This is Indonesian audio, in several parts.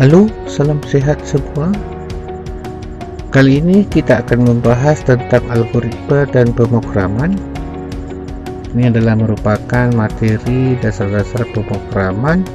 Halo, salam sehat semua. Kali ini kita akan membahas tentang algoritma dan pemrograman. Ini adalah merupakan materi dasar-dasar pemrograman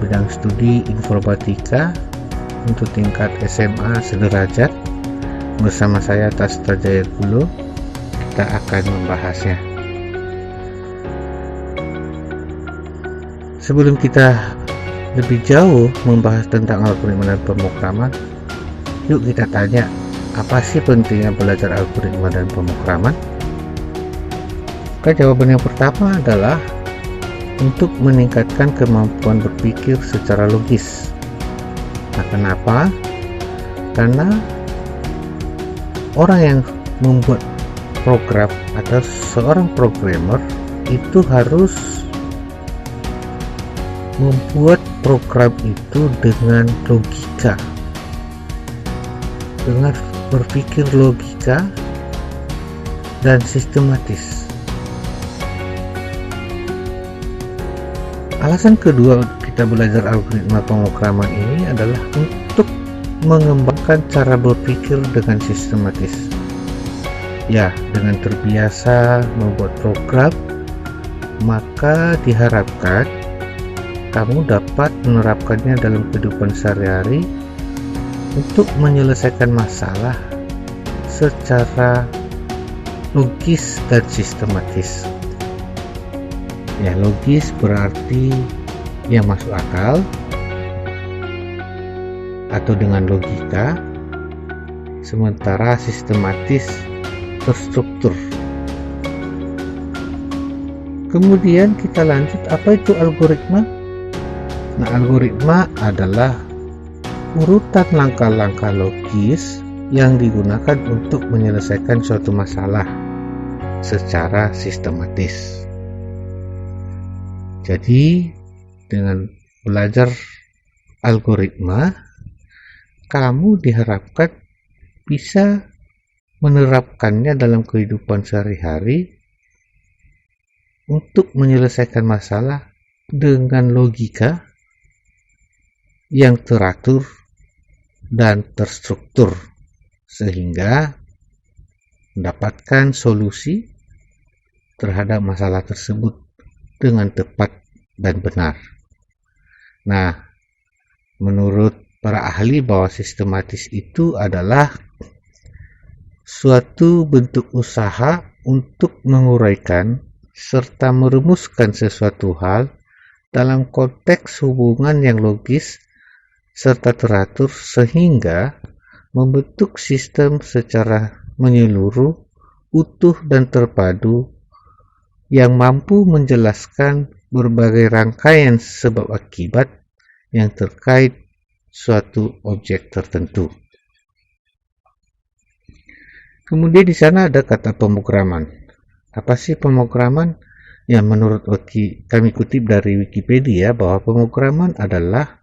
bidang studi informatika untuk tingkat SMA sederajat. Bersama saya Tastra Jayakulo, kita akan membahasnya. Sebelum kita lebih jauh membahas tentang algoritma dan pemrograman, yuk kita tanya, apa sih pentingnya belajar algoritma dan pemrograman? Jawaban yang pertama adalah untuk meningkatkan kemampuan berpikir secara logis. Nah, kenapa? Karena orang yang membuat program atau seorang programmer itu harus membuat program itu dengan logika, dengan berpikir logika dan sistematis. Alasan kedua kita belajar algoritma pemrograman ini adalah untuk mengembangkan cara berpikir dengan sistematis. Ya, dengan terbiasa membuat program, maka diharapkan kamu dapat menerapkannya dalam kehidupan sehari-hari untuk menyelesaikan masalah secara logis dan sistematis. Ya, logis berarti yang masuk akal atau dengan logika, sementara sistematis terstruktur. Kemudian kita lanjut, apa itu algoritma? Nah, algoritma adalah urutan langkah-langkah logis yang digunakan untuk menyelesaikan suatu masalah secara sistematis. Jadi, dengan belajar algoritma, kamu diharapkan bisa menerapkannya dalam kehidupan sehari-hari untuk menyelesaikan masalah dengan logika yang teratur dan terstruktur, sehingga mendapatkan solusi terhadap masalah tersebut dengan tepat dan benar. Nah, menurut para ahli bahwa sistematis itu adalah suatu bentuk usaha untuk menguraikan serta merumuskan sesuatu hal dalam konteks hubungan yang logis serta teratur sehingga membentuk sistem secara menyeluruh, utuh dan terpadu yang mampu menjelaskan berbagai rangkaian sebab akibat yang terkait suatu objek tertentu. Kemudian di sana ada kata pemrograman. Apa sih pemrograman? Ya, menurut kami kutip dari Wikipedia bahwa pemrograman adalah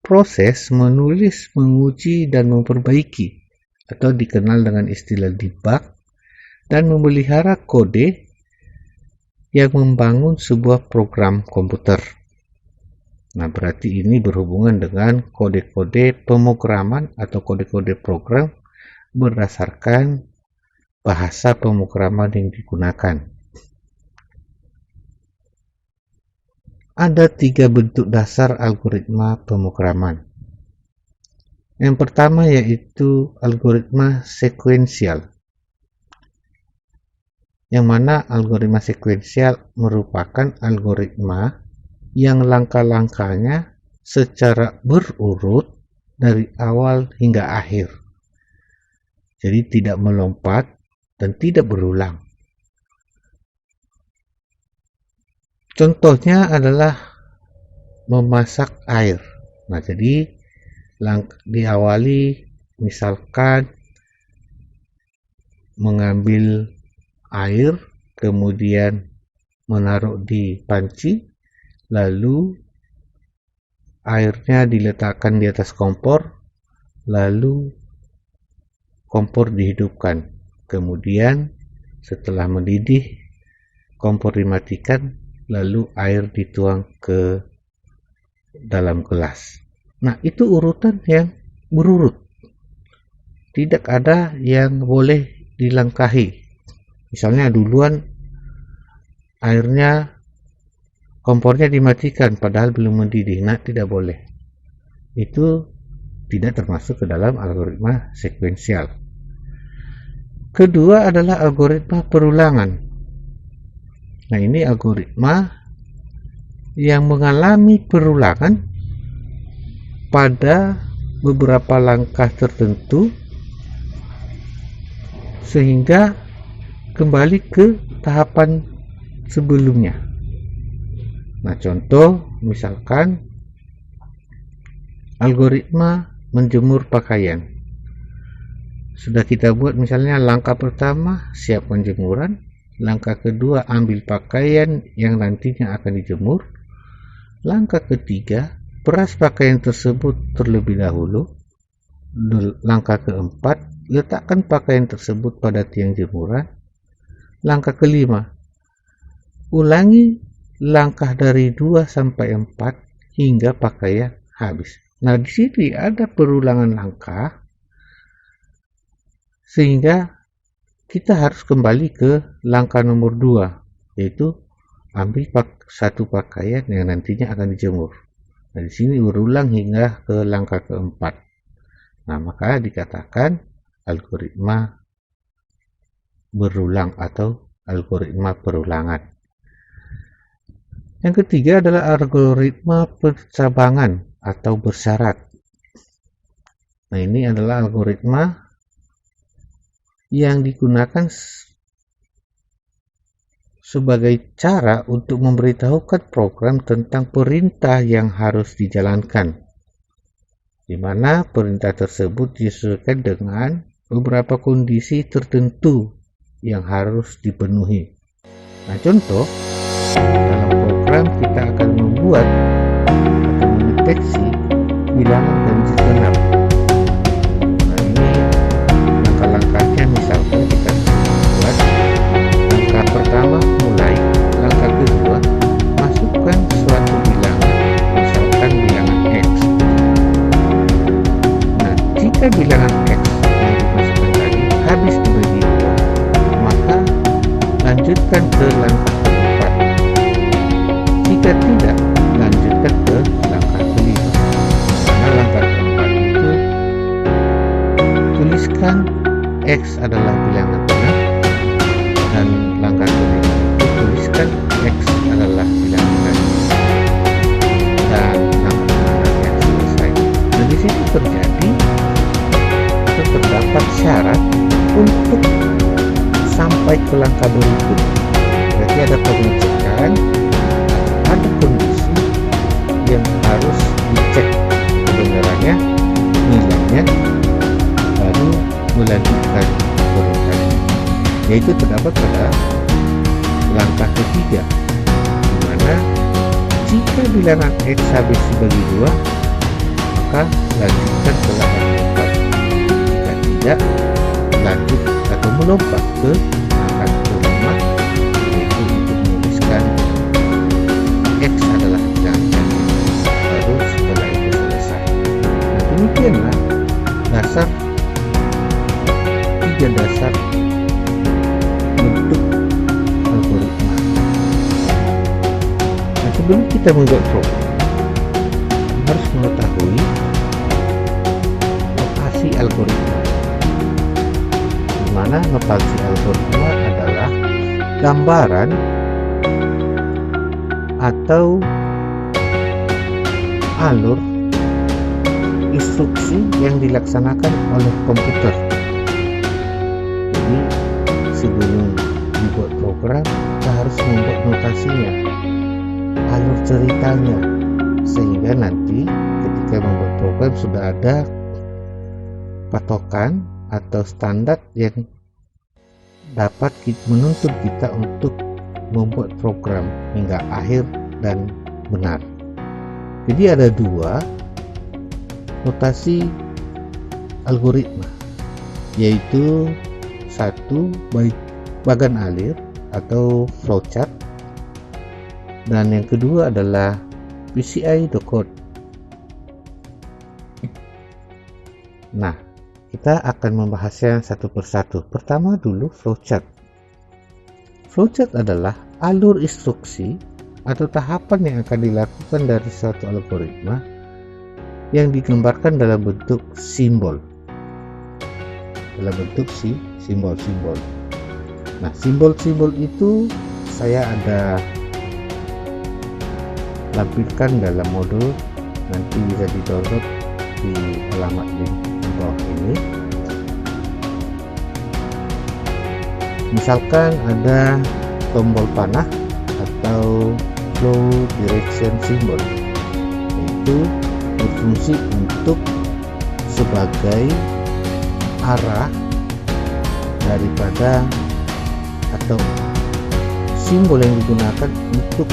proses menulis, menguji, dan memperbaiki atau dikenal dengan istilah debug dan memelihara kode yang membangun sebuah program komputer. Nah, berarti ini berhubungan dengan kode-kode pemrograman atau kode-kode program berdasarkan bahasa pemrograman yang digunakan. Ada 3 bentuk dasar algoritma pemrograman. Yang pertama yaitu algoritma sekuensial, yang mana algoritma sekuensial merupakan algoritma yang langkah-langkahnya secara berurut dari awal hingga akhir. Jadi tidak melompat dan tidak berulang. Contohnya adalah memasak air. Nah, jadi diawali misalkan mengambil air, kemudian menaruh di panci, lalu airnya diletakkan di atas kompor, lalu kompor dihidupkan. Kemudian setelah mendidih, kompor dimatikan, lalu air dituang ke dalam gelas. Nah, itu urutan yang berurut. Tidak ada yang boleh dilangkahi. Misalnya duluan airnya, kompornya dimatikan padahal belum mendidih. Nah, tidak boleh. Itu tidak termasuk ke dalam algoritma sekuensial. Kedua adalah algoritma perulangan. Nah, ini algoritma yang mengalami perulangan pada beberapa langkah tertentu sehingga kembali ke tahapan sebelumnya. Nah, contoh misalkan algoritma menjemur pakaian. Sudah kita buat misalnya langkah pertama, siapkan jemuran. Langkah kedua, ambil pakaian yang nantinya akan dijemur. Langkah ketiga, peras pakaian tersebut terlebih dahulu. Langkah keempat, letakkan pakaian tersebut pada tiang jemuran. Langkah kelima, ulangi langkah dari 2 sampai 4 hingga pakaian habis. Nah, di sini ada perulangan langkah sehingga kita harus kembali ke langkah nomor 2, yaitu ambil satu pakaian yang nantinya akan dijemur. Nah, di sini berulang hingga ke langkah keempat. Nah, maka dikatakan algoritma berulang atau algoritma perulangan. Yang ketiga adalah algoritma pencabangan atau bersyarat. Nah, ini adalah algoritma yang digunakan sebagai cara untuk memberitahukan program tentang perintah yang harus dijalankan, di mana perintah tersebut disesuaikan dengan beberapa kondisi tertentu yang harus dipenuhi. Nah, contoh, dalam program kita akan membuat atau mendeteksi bilangan ganjil genap. Nah, ini langkah-langkahnya, misalkan kita buat langkah pertama mulai, langkah kedua masukkan suatu bilangan, misalkan bilangan X. Nah, jika bilangan X yang dimasukkan tadi habis dibagi 2, maka lanjutkan ke langkah keempat. Jika tidak, lanjutkan ke langkah kelima. Karena langkah keempat itu tuliskan X adalah bilangan genap, dan langkah kelima itu tuliskan X adalah bilangan ganjil, dan langkah kelima yang selesai. Nah, di situ terdapat syarat untuk sampai ke langkah berikut. Berarti ada pengecekan, ada kondisi yang harus dicek kebenarannya, nilainya, baru melanjutkan perintah. Yaitu terdapat pada langkah ketiga, di mana jika bilangan X habis dibagi 2, maka lanjutkan ke langkah keempat. Jika tidak, lanjut atau melompat ke langkah kelima, yaitu untuk menuliskan X adalah bilangan ganjil, baru setelah itu selesai. Nah, demikianlah tiga dasar bentuk algoritma. Nah, sebelum kita membuat program, harus mengetahui notasi algoritma, di mana notasi algoritma adalah gambaran atau alur instruksi yang dilaksanakan oleh komputer. Jadi sebelum dibuat program, kita harus membuat notasinya, alur ceritanya, sehingga nanti ketika membuat program sudah ada patokan atau standar yang dapat menuntun kita untuk membuat program hingga akhir dan benar. Jadi ada 2 notasi algoritma, yaitu 1 bagan alir atau flowchart, dan yang kedua adalah PCI decode. Nah, kita akan membahasnya satu persatu. Pertama dulu flowchart. Flowchart adalah alur instruksi atau tahapan yang akan dilakukan dari suatu algoritma yang digambarkan dalam bentuk simbol. Dalam bentuk simbol-simbol. Nah, simbol-simbol itu saya ada lampirkan dalam modul, nanti bisa di-download di alamat link di bawah ini. Misalkan ada tombol panah atau flow direction symbol, yaitu berfungsi untuk sebagai arah daripada atau simbol yang digunakan untuk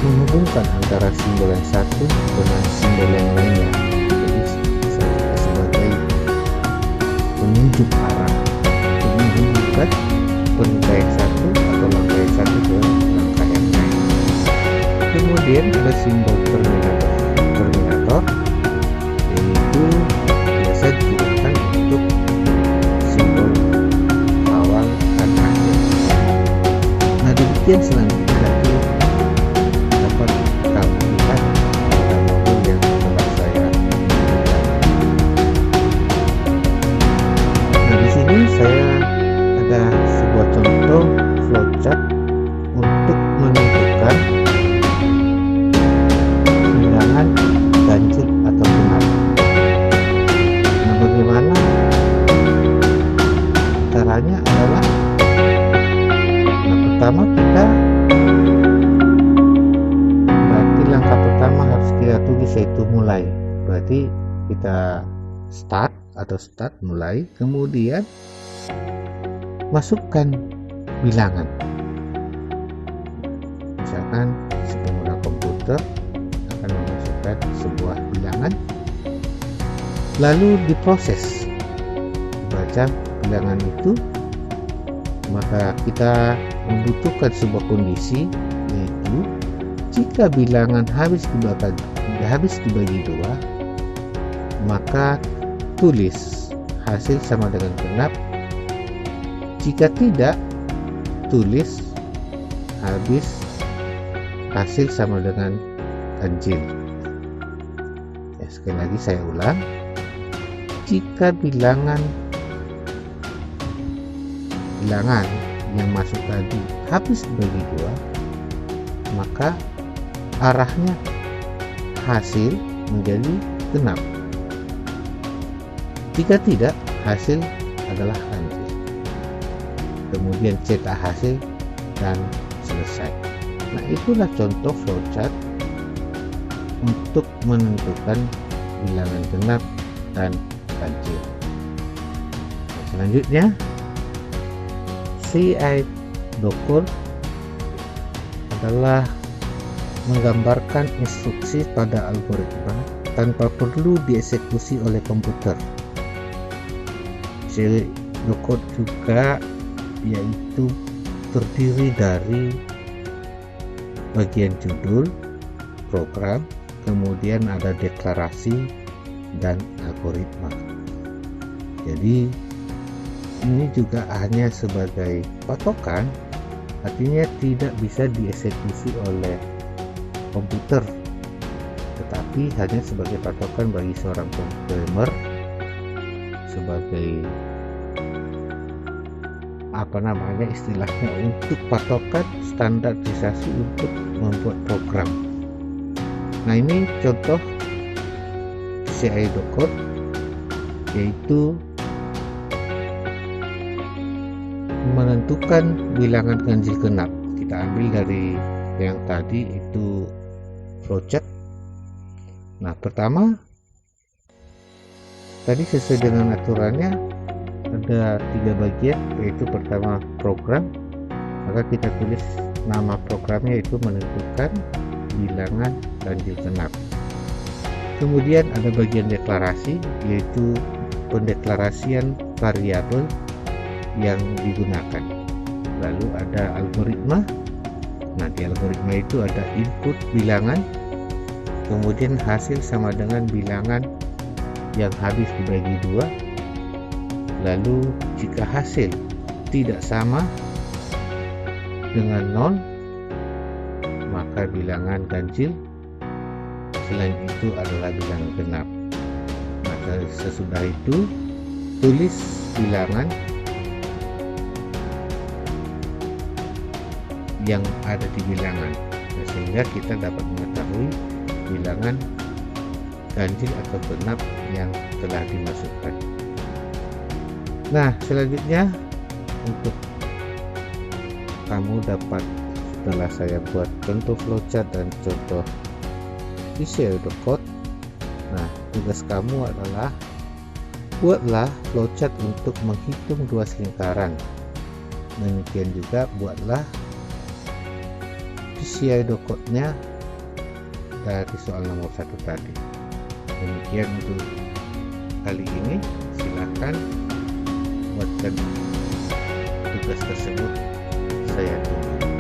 menghubungkan antara simbol yang satu dengan simbol yang lainnya. Jadi sebagai penunjuk arah untuk menghubungkan langkah yang satu atau langkah yang satu ke langkah yang lain. Kemudian ada simbol terminator, yaitu biasa digunakan untuk simbol awal dan akhir. Nah, demikian selanjutnya nanti dapat kamu lihat pada modul yang telah saya berikan. Nah, di sini saya ada sebuah contoh flowchart untuk menentukan bilangan ganjil atau genap. Nah, bagaimana caranya adalah, nah, pertama kita berarti langkah pertama harus kita tulis yaitu mulai. Berarti kita start mulai, kemudian masukkan bilangan. Misalkan si pengguna komputer akan memasukkan sebuah bilangan, lalu diproses, dibaca bilangan itu, maka kita membutuhkan sebuah kondisi, yaitu jika bilangan habis dibagi dua, maka tulis hasil sama dengan genap. Jika tidak, tulis hasil sama dengan ganjil. Ya, sekali lagi saya ulang. Jika bilangan yang masuk tadi habis dibagi dua, maka arahnya hasil menjadi genap. Jika tidak, hasil adalah ganjil. Kemudian cetak hasil dan selesai. Nah, itulah contoh flowchart untuk menentukan bilangan genap dan ganjil. Nah, selanjutnya CI Docker adalah menggambarkan instruksi pada algoritma tanpa perlu dieksekusi oleh komputer. CI Docker juga yaitu terdiri dari bagian judul program, kemudian ada deklarasi dan algoritma. Jadi ini juga hanya sebagai patokan, artinya tidak bisa dieksekusi oleh komputer, tetapi hanya sebagai patokan bagi seorang programmer, sebagai istilahnya untuk patokan standarisasi untuk membuat program. Nah, ini contoh CI Docker, yaitu menentukan bilangan ganjil genap. Kita ambil dari yang tadi itu flowchart. Nah, pertama tadi sesuai dengan aturannya ada 3 bagian, yaitu pertama program, maka kita tulis nama programnya, yaitu menentukan bilangan ganjil genap. Kemudian ada bagian deklarasi, yaitu pendeklarasian variabel yang digunakan. Lalu ada algoritma. Nah, di algoritma itu ada input bilangan, kemudian hasil sama dengan bilangan yang habis dibagi 2. Lalu jika hasil tidak sama dengan 0, maka bilangan ganjil. Selain itu adalah bilangan genap. Maka sesudah itu tulis bilangan yang ada di bilangan, sehingga kita dapat mengetahui bilangan ganjil atau genap yang telah dimasukkan. Nah, selanjutnya untuk kamu dapat, setelah saya buat contoh flowchart dan contoh visual code, nah tugas kamu adalah buatlah flowchart untuk menghitung 2 lingkaran. Demikian juga buatlah visual code-nya dari soal nomor 1 tadi. Demikian untuk kali ini, silakan buatkan tugas tersebut, saya tunggu.